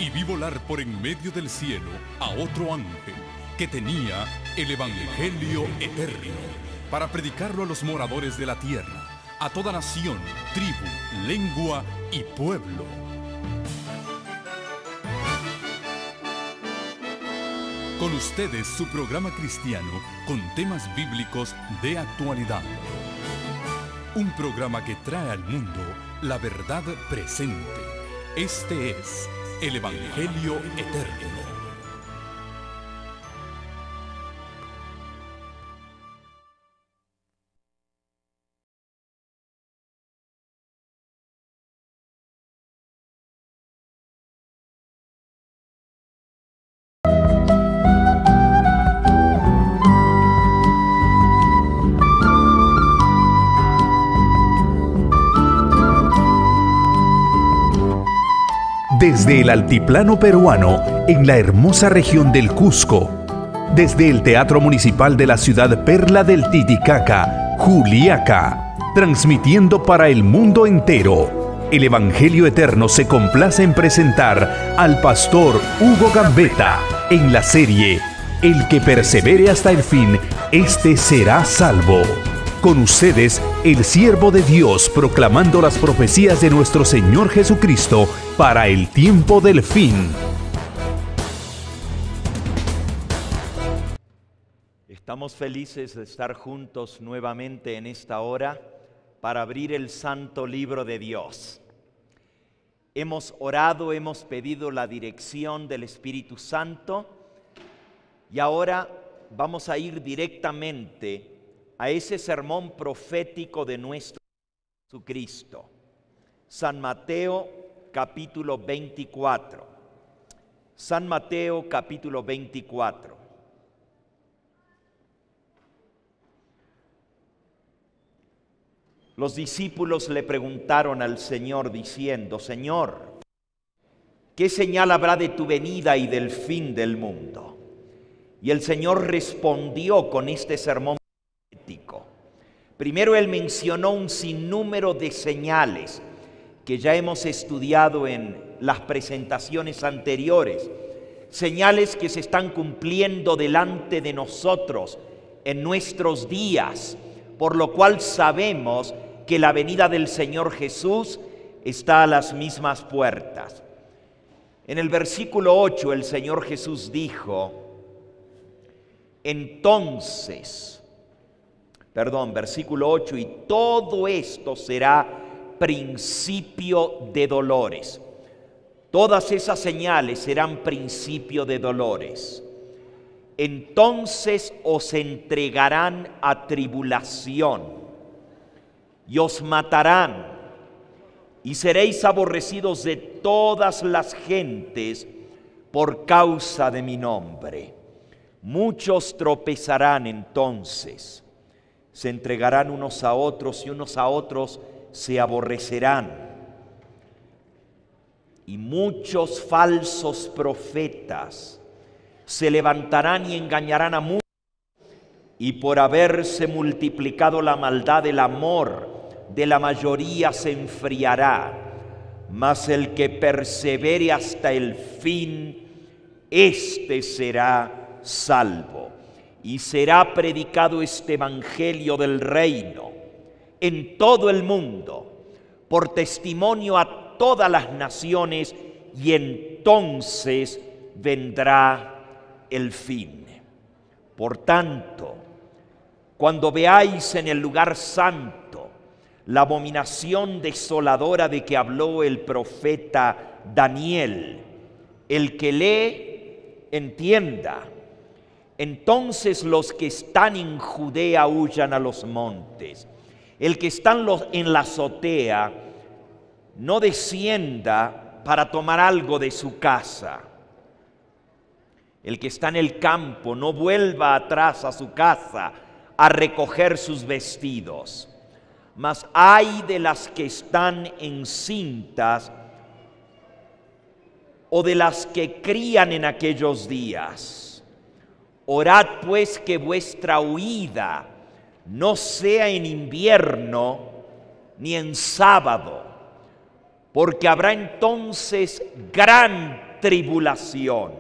y vi volar por en medio del cielo a otro ángel que tenía el Evangelio eterno para predicarlo a los moradores de la tierra, a toda nación, tribu, lengua y pueblo. Con ustedes su programa cristiano con temas bíblicos de actualidad. Un programa que trae al mundo la verdad presente. Este es el Evangelio eterno. Desde el altiplano peruano, en la hermosa región del Cusco, desde el Teatro Municipal de la ciudad Perla del Titicaca, Juliaca, transmitiendo para el mundo entero, el Evangelio Eterno se complace en presentar al pastor Hugo Gambetta en la serie El que persevere hasta el fin, este será salvo. Con ustedes, el siervo de Dios proclamando las profecías de nuestro Señor Jesucristo para el tiempo del fin. Estamos felices de estar juntos nuevamente en esta hora para abrir el santo libro de Dios. Hemos orado, hemos pedido la dirección del Espíritu Santo y ahora vamos a ir directamente a ese sermón profético de nuestro Jesucristo. San Mateo capítulo 24. San Mateo capítulo 24. Los discípulos le preguntaron al Señor diciendo: Señor, ¿qué señal habrá de tu venida y del fin del mundo? Y el Señor respondió con este sermón. Primero Él mencionó un sinnúmero de señales que ya hemos estudiado en las presentaciones anteriores, señales que se están cumpliendo delante de nosotros en nuestros días, por lo cual sabemos que la venida del Señor Jesús está a las mismas puertas. En el versículo 8 el Señor Jesús dijo, versículo 8, y todo esto será principio de dolores. Todas esas señales serán principio de dolores. Entonces os entregarán a tribulación y os matarán y seréis aborrecidos de todas las gentes por causa de mi nombre. Muchos tropezarán entonces. Se entregarán unos a otros y unos a otros se aborrecerán. Y muchos falsos profetas se levantarán y engañarán a muchos. Y por haberse multiplicado la maldad, el amor de la mayoría se enfriará. Mas el que persevere hasta el fin, éste será salvo. Y será predicado este evangelio del reino en todo el mundo, por testimonio a todas las naciones, y entonces vendrá el fin. Por tanto, cuando veáis en el lugar santo la abominación desoladora de que habló el profeta Daniel, el que lee, entienda. Entonces los que están en Judea huyan a los montes. El que está en la azotea no descienda para tomar algo de su casa. El que está en el campo no vuelva atrás a su casa a recoger sus vestidos. Mas ay de las que están encintas o de las que crían en aquellos días. Orad pues que vuestra huida no sea en invierno ni en sábado, porque habrá entonces gran tribulación,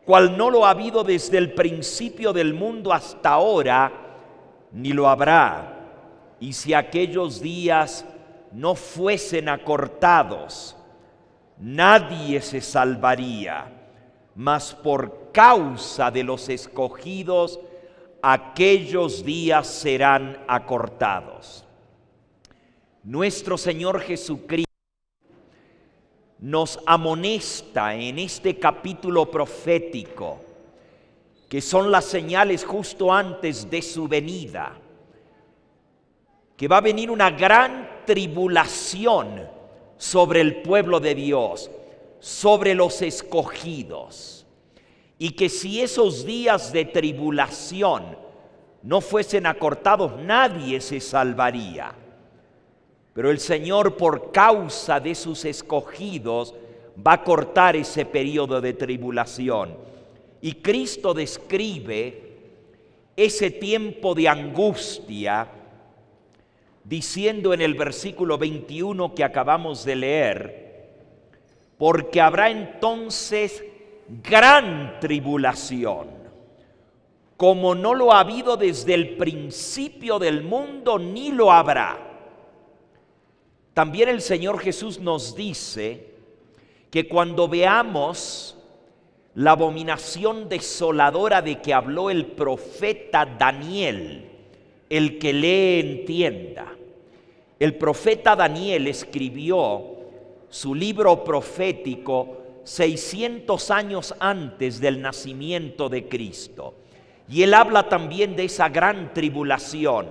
cual no lo ha habido desde el principio del mundo hasta ahora, ni lo habrá. Y si aquellos días no fuesen acortados, nadie se salvaría, mas por causa de los escogidos, aquellos días serán acortados. Nuestro Señor Jesucristo nos amonesta en este capítulo profético, que son las señales justo antes de su venida, que va a venir una gran tribulación sobre el pueblo de Dios, sobre los escogidos, y que si esos días de tribulación no fuesen acortados, nadie se salvaría. Pero el Señor, por causa de sus escogidos, va a cortar ese periodo de tribulación. Y Cristo describe ese tiempo de angustia, diciendo en el versículo 21 que acabamos de leer: porque habrá entonces gran tribulación, como no lo ha habido desde el principio del mundo, ni lo habrá. También el Señor Jesús nos dice que cuando veamos la abominación desoladora de que habló el profeta Daniel, el que lee entienda. El profeta Daniel escribió su libro profético 600 años antes del nacimiento de Cristo. Y él habla también de esa gran tribulación,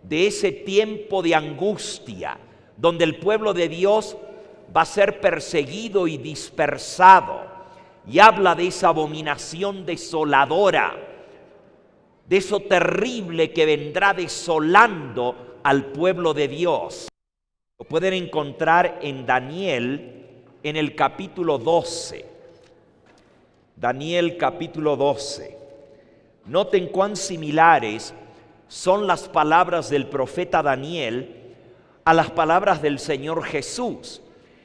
de ese tiempo de angustia, donde el pueblo de Dios va a ser perseguido y dispersado. Y habla de esa abominación desoladora, de eso terrible que vendrá desolando al pueblo de Dios. Lo pueden encontrar en Daniel, en el capítulo 12. Daniel capítulo 12. Noten cuán similares son las palabras del profeta Daniel a las palabras del Señor Jesús.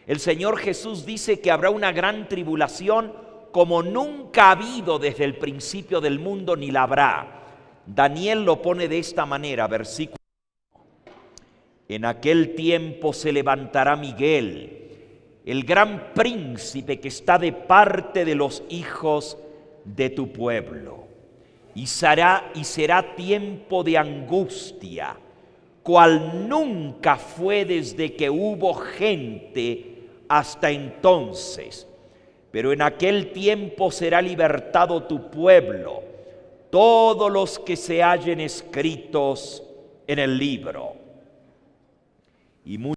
El Señor Jesús dice que habrá una gran tribulación como nunca ha habido desde el principio del mundo, ni la habrá. Daniel lo pone de esta manera, versículo: en aquel tiempo se levantará Miguel, el gran príncipe que está de parte de los hijos de tu pueblo, y será tiempo de angustia, cual nunca fue desde que hubo gente hasta entonces. Pero en aquel tiempo será libertado tu pueblo, todos los que se hallen escritos en el libro. Y muchos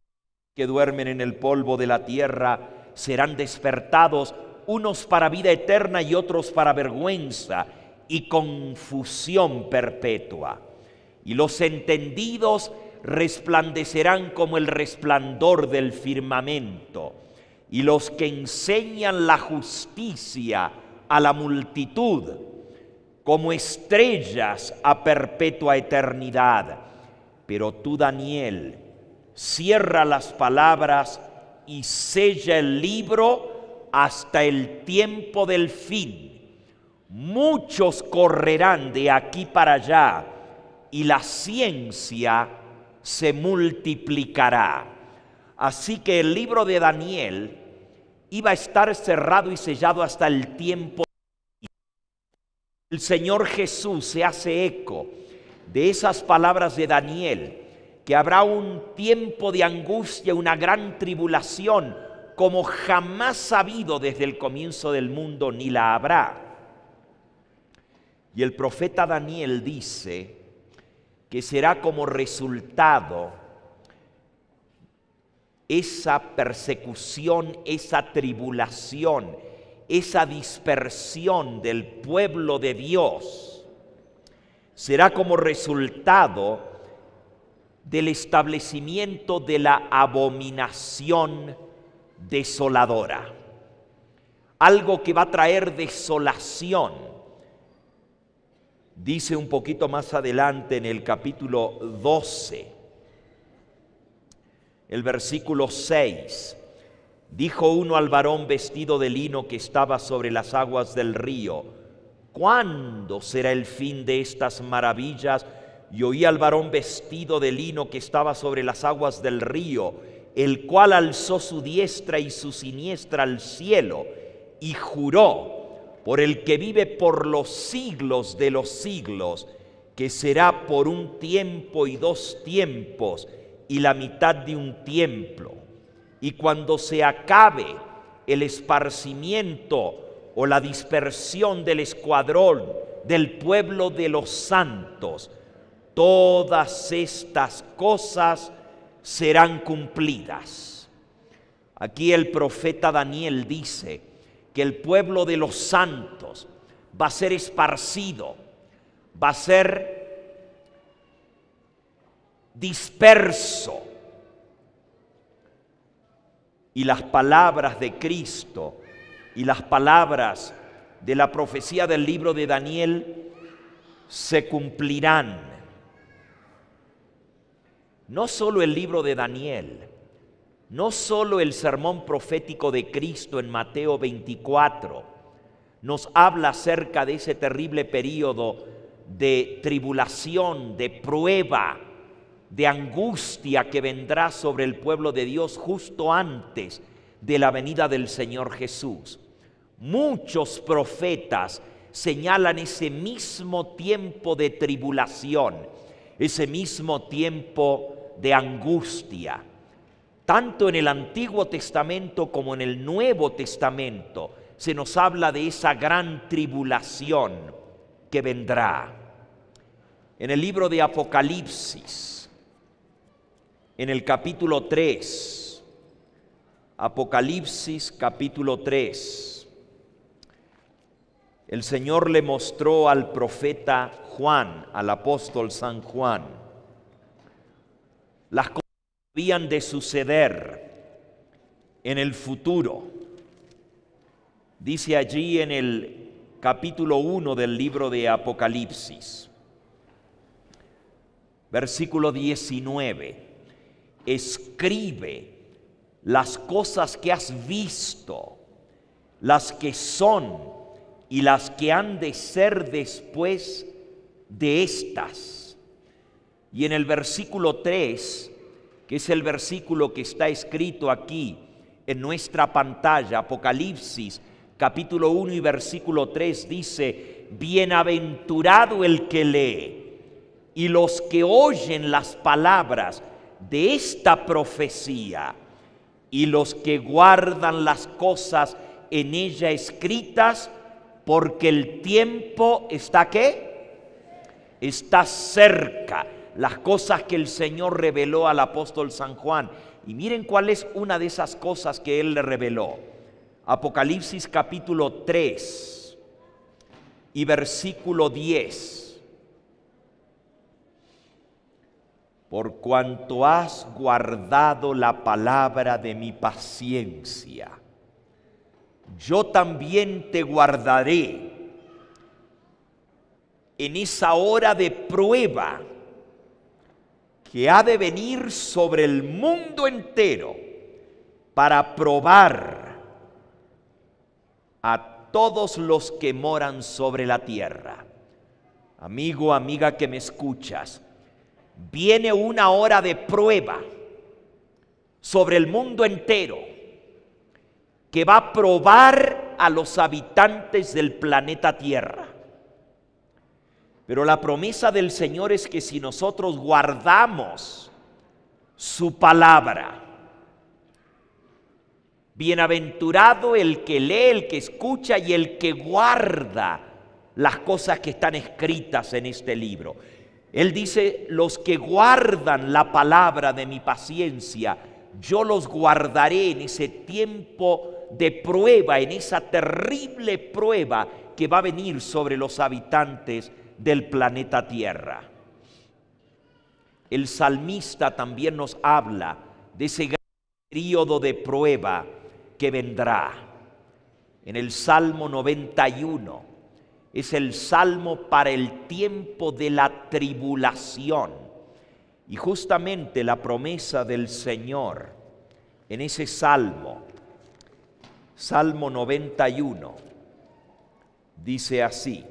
que duermen en el polvo de la tierra serán despertados, unos para vida eterna y otros para vergüenza y confusión perpetua. Y los entendidos resplandecerán como el resplandor del firmamento, y los que enseñan la justicia a la multitud como estrellas a perpetua eternidad. Pero tú, Daniel, cierra las palabras y sella el libro hasta el tiempo del fin. Muchos correrán de aquí para allá, y la ciencia se multiplicará. Así que el libro de Daniel iba a estar cerrado y sellado hasta el tiempo. El Señor Jesús se hace eco de esas palabras de Daniel, que habrá un tiempo de angustia, una gran tribulación, como jamás ha habido desde el comienzo del mundo, ni la habrá. Y el profeta Daniel dice que será como resultado esa persecución, esa tribulación, esa dispersión del pueblo de Dios, será como resultado del establecimiento de la abominación desoladora. Algo que va a traer desolación. Dice un poquito más adelante en el capítulo 12, el versículo 6, Dijo uno al varón vestido de lino que estaba sobre las aguas del río: ¿cuándo será el fin de estas maravillas? Y oí al varón vestido de lino que estaba sobre las aguas del río, el cual alzó su diestra y su siniestra al cielo y juró por el que vive por los siglos de los siglos, que será por un tiempo y 2 tiempos y la mitad de un tiempo. Y cuando se acabe el esparcimiento o la dispersión del escuadrón del pueblo de los santos, todas estas cosas serán cumplidas. Aquí el profeta Daniel dice que el pueblo de los santos va a ser esparcido, va a ser disperso. Y las palabras de Cristo y las palabras de la profecía del libro de Daniel se cumplirán. No solo el libro de Daniel, no solo el sermón profético de Cristo en Mateo 24 nos habla acerca de ese terrible período de tribulación, de prueba, de angustia que vendrá sobre el pueblo de Dios justo antes de la venida del Señor Jesús. Muchos profetas señalan ese mismo tiempo de tribulación, ese mismo tiempo de angustia. Tanto en el Antiguo Testamento como en el Nuevo Testamento se nos habla de esa gran tribulación que vendrá. En el libro de Apocalipsis, en el capítulo 3, Apocalipsis capítulo 3, el Señor le mostró al profeta Juan, al apóstol San Juan, las cosas que habían de suceder en el futuro. Dice allí en el capítulo 1 del libro de Apocalipsis, versículo 19: escribe las cosas que has visto, las que son y las que han de ser después de estas. Y en el versículo 3, que es el versículo que está escrito aquí en nuestra pantalla, Apocalipsis capítulo 1 y versículo 3, dice: bienaventurado el que lee y los que oyen las palabras de esta profecía y los que guardan las cosas en ella escritas, porque el tiempo está ¿qué? Está cerca. Las cosas que el Señor reveló al apóstol San Juan. Y miren cuál es una de esas cosas que él le reveló. Apocalipsis capítulo 3 y versículo 10. Por cuanto has guardado la palabra de mi paciencia, yo también te guardaré en esa hora de prueba que ha de venir sobre el mundo entero para probar a todos los que moran sobre la tierra. Amigo, amiga que me escuchas, viene una hora de prueba sobre el mundo entero que va a probar a los habitantes del planeta Tierra. Pero la promesa del Señor es que si nosotros guardamos su palabra, bienaventurado el que lee, el que escucha y el que guarda las cosas que están escritas en este libro. Él dice: los que guardan la palabra de mi paciencia, yo los guardaré en ese tiempo de prueba, en esa terrible prueba que va a venir sobre los habitantes del planeta Tierra. El salmista también nos habla de ese gran período de prueba que vendrá. En el Salmo 91 es el salmo para el tiempo de la tribulación. Y justamente la promesa del Señor en ese salmo Salmo 91 dice así: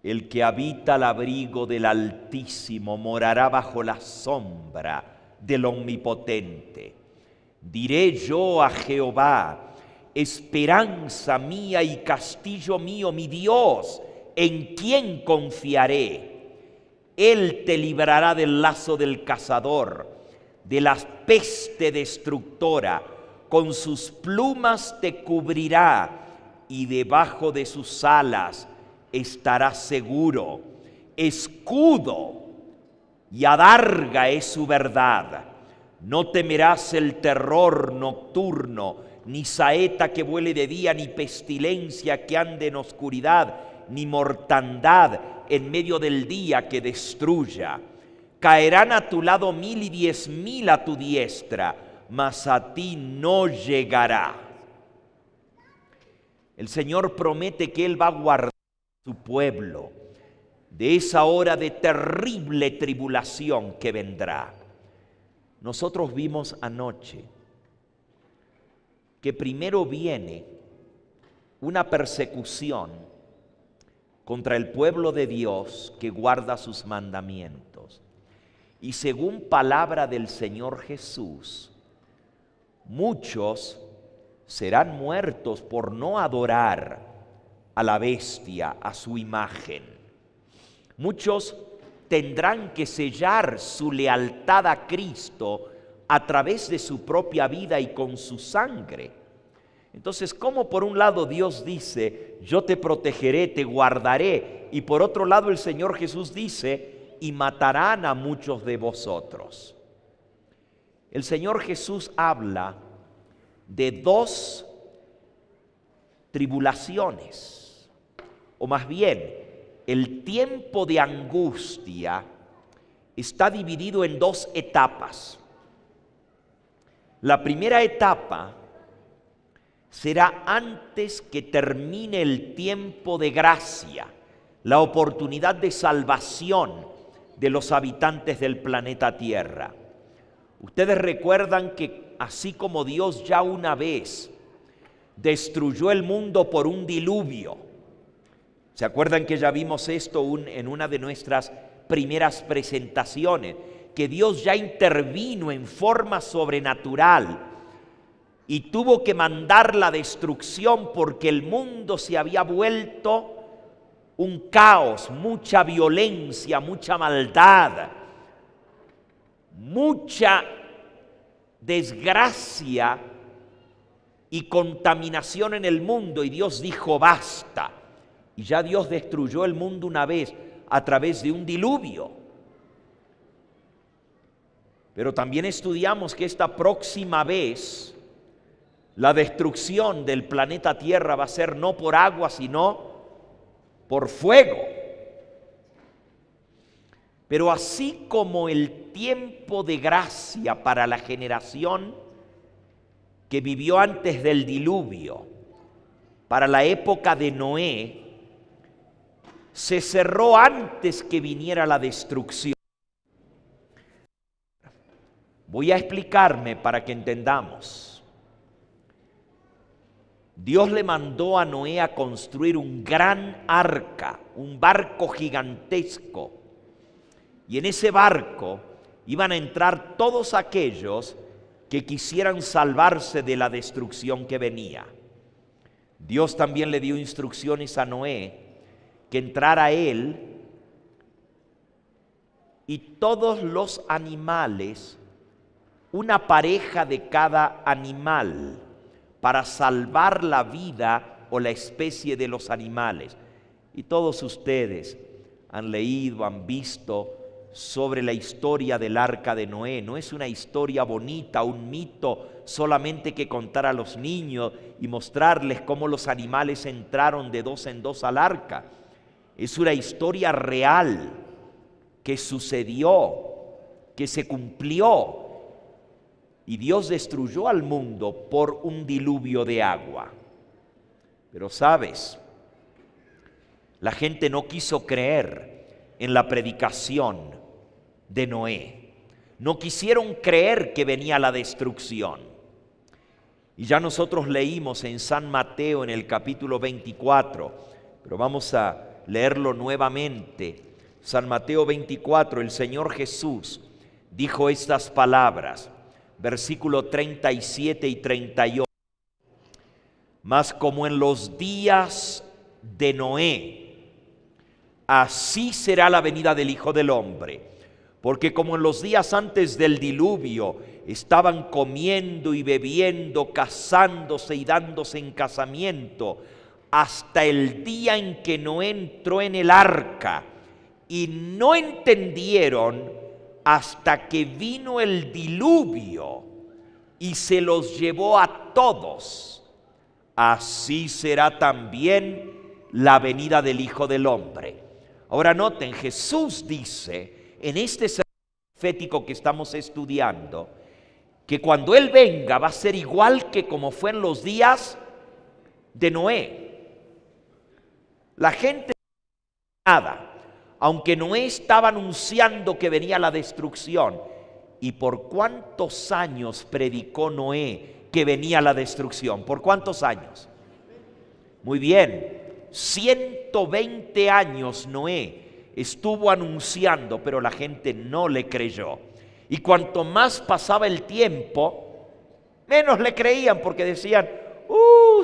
el que habita al abrigo del Altísimo morará bajo la sombra del Omnipotente. Diré yo a Jehová, esperanza mía y castillo mío, mi Dios, ¿en quién confiaré? Él te librará del lazo del cazador, de la peste destructora. Con sus plumas te cubrirá y debajo de sus alas estarás seguro. Escudo y adarga es su verdad. No temerás el terror nocturno, ni saeta que vuele de día, ni pestilencia que ande en oscuridad, ni mortandad en medio del día que destruya. Caerán a tu lado 1000 y 10.000 a tu diestra, mas a ti no llegará. El Señor promete que Él va a guardar a su pueblo de esa hora de terrible tribulación que vendrá. Nosotros vimos anoche que primero viene una persecución contra el pueblo de Dios que guarda sus mandamientos. Y según palabra del Señor Jesús, muchos serán muertos por no adorar a la bestia, a su imagen. Muchos tendrán que sellar su lealtad a Cristo a través de su propia vida y con su sangre. Entonces, ¿cómo por un lado Dios dice, yo te protegeré, te guardaré? Y por otro lado el Señor Jesús dice, y matarán a muchos de vosotros. El Señor Jesús habla de dos tribulaciones, o más bien, el tiempo de angustia está dividido en dos etapas. La primera etapa será antes que termine el tiempo de gracia, la oportunidad de salvación de los habitantes del planeta Tierra. Ustedes recuerdan que así como Dios ya una vez destruyó el mundo por un diluvio, ¿se acuerdan que ya vimos esto en una de nuestras primeras presentaciones? Que Dios ya intervino en forma sobrenatural y tuvo que mandar la destrucción porque el mundo se había vuelto un caos, mucha violencia, mucha maldad, mucha desgracia y contaminación en el mundo. Y Dios dijo, basta. Y ya Dios destruyó el mundo una vez a través de un diluvio. Pero también estudiamos que esta próxima vez la destrucción del planeta Tierra va a ser no por agua, sino por fuego. Pero así como el tiempo de gracia para la generación que vivió antes del diluvio, para la época de Noé, se cerró antes que viniera la destrucción. Voy a explicarme para que entendamos. Dios le mandó a Noé a construir un gran arca, un barco gigantesco. Y en ese barco iban a entrar todos aquellos que quisieran salvarse de la destrucción que venía. Dios también le dio instrucciones a Noé que entrara él y todos los animales, una pareja de cada animal, para salvar la vida o la especie de los animales. Y todos ustedes han leído, han visto sobre la historia del arca de Noé. No es una historia bonita, un mito solamente que contar a los niños y mostrarles cómo los animales entraron de dos en dos al arca. Es una historia real que sucedió, que se cumplió. Y Dios destruyó al mundo por un diluvio de agua. Pero sabes, La gente no quiso creer en la predicación de Noé. No quisieron creer que venía la destrucción. Y ya nosotros leímos en San Mateo en el capítulo 24, pero vamos a leerlo nuevamente. San Mateo 24, el Señor Jesús dijo estas palabras, versículo 37 y 38. Mas como en los días de Noé, así será la venida del Hijo del Hombre. Porque como en los días antes del diluvio estaban comiendo y bebiendo, casándose y dándose en casamiento, hasta el día en que Noé entró en el arca, y no entendieron hasta que vino el diluvio y se los llevó a todos. Así será también la venida del Hijo del Hombre. Ahora noten, Jesús dice en este sermón profético que estamos estudiando, que cuando Él venga va a ser igual que como fue en los días de Noé. La gente nada, aunque Noé estaba anunciando que venía la destrucción. ¿Y por cuántos años predicó Noé que venía la destrucción? ¿Por cuántos años? Muy bien, 120 años Noé estuvo anunciando, pero la gente no le creyó. Y cuanto más pasaba el tiempo, menos le creían, porque decían,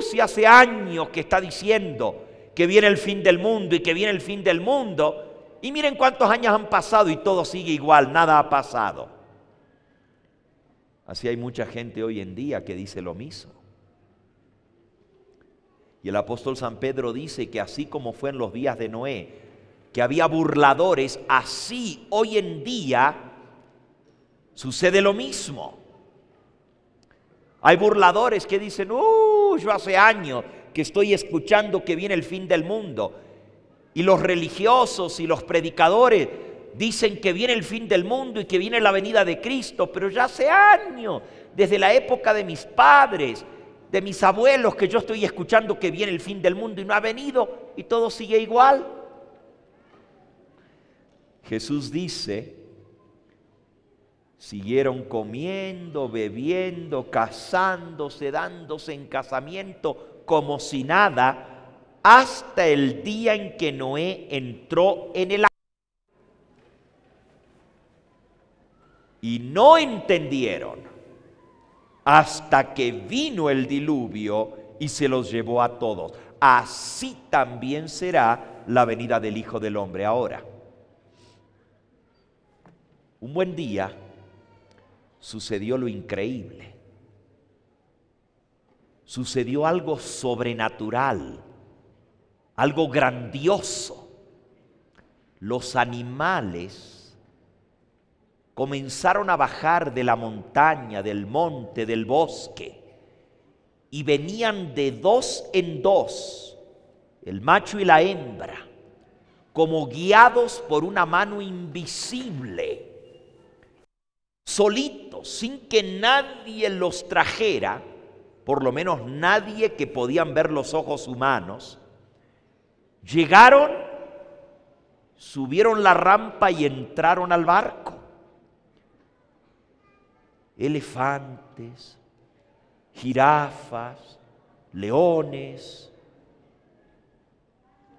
si hace años que está diciendo que viene el fin del mundo y que viene el fin del mundo, y miren cuántos años han pasado y todo sigue igual, nada ha pasado. Así hay mucha gente hoy en día que dice lo mismo. Y el apóstol San Pedro dice que así como fue en los días de Noé, que había burladores, así hoy en día sucede lo mismo. Hay burladores que dicen, yo hace años que estoy escuchando que viene el fin del mundo. Y los religiosos y los predicadores dicen que viene el fin del mundo y que viene la venida de Cristo, pero ya hace años, desde la época de mis padres, de mis abuelos, que yo estoy escuchando que viene el fin del mundo y no ha venido y todo sigue igual. Jesús dice, siguieron comiendo, bebiendo, casándose, dándose en casamiento como si nada, hasta el día en que Noé entró en el arca. Y no entendieron hasta que vino el diluvio y se los llevó a todos. Así también será la venida del Hijo del Hombre. Ahora, un buen día sucedió lo increíble. Sucedió algo sobrenatural, algo grandioso. Los animales comenzaron a bajar de la montaña, del monte, del bosque, y venían de dos en dos, el macho y la hembra, como guiados por una mano invisible, solitos, sin que nadie los trajera, por lo menos nadie que podían ver los ojos humanos. Llegaron, subieron la rampa y entraron al barco. Elefantes, jirafas, leones,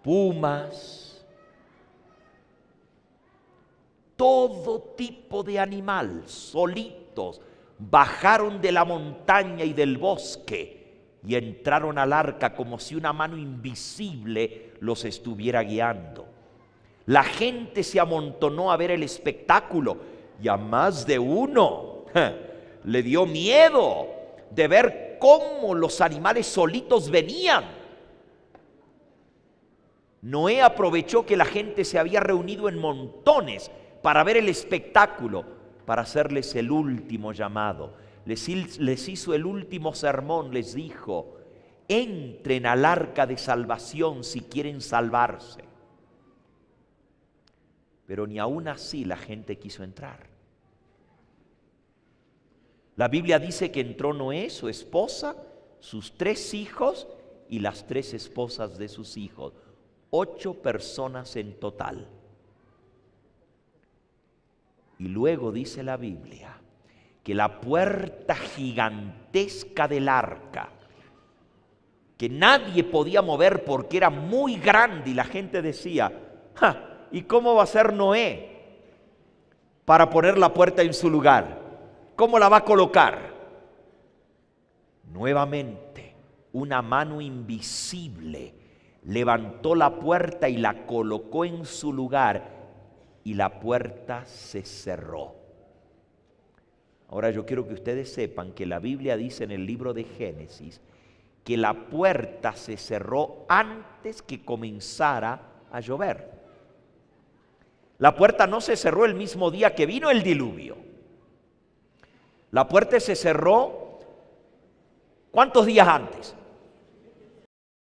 pumas, todo tipo de animal, solitos, bajaron de la montaña y del bosque y entraron al arca como si una mano invisible los estuviera guiando. La gente se amontonó a ver el espectáculo y a más de uno le dio miedo de ver cómo los animales solitos venían. Noé aprovechó que la gente se había reunido en montones para ver el espectáculo, para hacerles el último llamado. Les hizo el último sermón, les dijo, entren al arca de salvación si quieren salvarse. Pero ni aún así la gente quiso entrar. La Biblia dice que entró Noé, su esposa, sus 3 hijos y las 3 esposas de sus hijos. 8 personas en total. Y luego dice la Biblia que la puerta gigantesca del arca, que nadie podía mover porque era muy grande, y la gente decía, ¿y cómo va a ser Noé para poner la puerta en su lugar? ¿Cómo la va a colocar? Nuevamente, una mano invisible levantó la puerta y la colocó en su lugar, y la puerta se cerró. Ahora yo quiero que ustedes sepan que la Biblia dice en el libro de Génesis que la puerta se cerró antes que comenzara a llover. La puerta no se cerró el mismo día que vino el diluvio. La puerta se cerró, ¿cuántos días antes?